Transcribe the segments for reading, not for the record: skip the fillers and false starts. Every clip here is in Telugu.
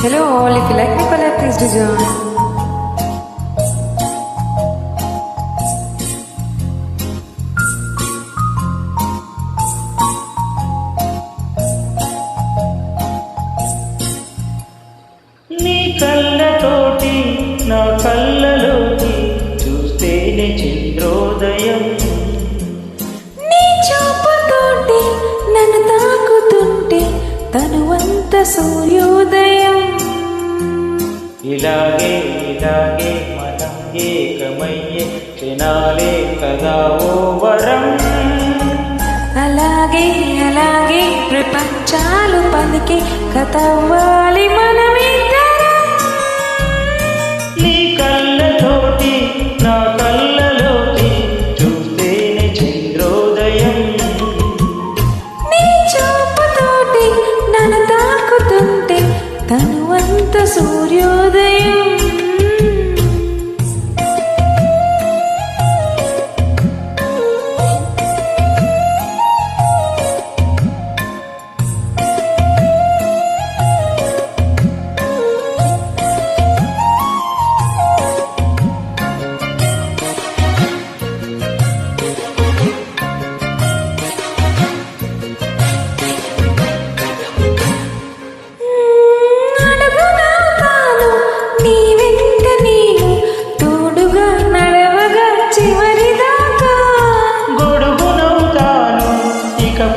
Hello all, if you like my color, please do join. నీ కళ్ళతోటి నా కళ్ళలోకి చూస్తేనే చంద్రోదయం, నీ చూపుతోటి నన్ను తాకుతుంటే తనువంత సూర్యోదయం. ఇలాగే ఇలాగే మనం ఏకమయ్యే క్షణాలే కదా ఓ వరం. అలాగే అలాగే ప్రపంచాలు పలికే కథవ్వాలి మనమిద్దరం. నీ కళ్ళతోటి నా కళ్ళలోకి చూస్తేనే చంద్రోదయం, నీ చూపుతోటి నన్ను తాకుతుంటే తనువంత సూర్యోదయం.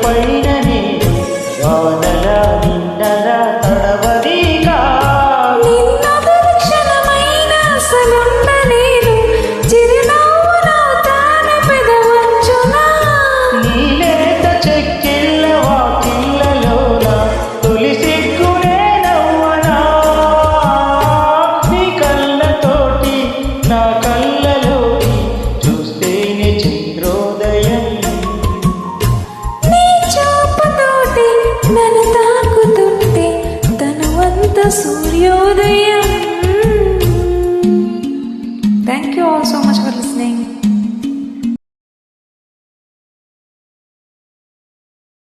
పైన నేను వానలా నిన్నలా తడవదిగా. నిన్నొదటి క్షణమైన అసలుండలేదు, చిరునవ్వు నవ్వుతాను పెదవంచున. నీ లేత చెక్కిళ్ళ వాకిళ్ళలోన తొలి సిగ్గునే నవ్వనా. నీ కళ్ళతోటి నా కళ్ళలోకి చూస్తేనే చంద్రోదయం, నన్ను తాకుతుంటే తనువంత సూర్యోదయం. Thank you all so much for listening.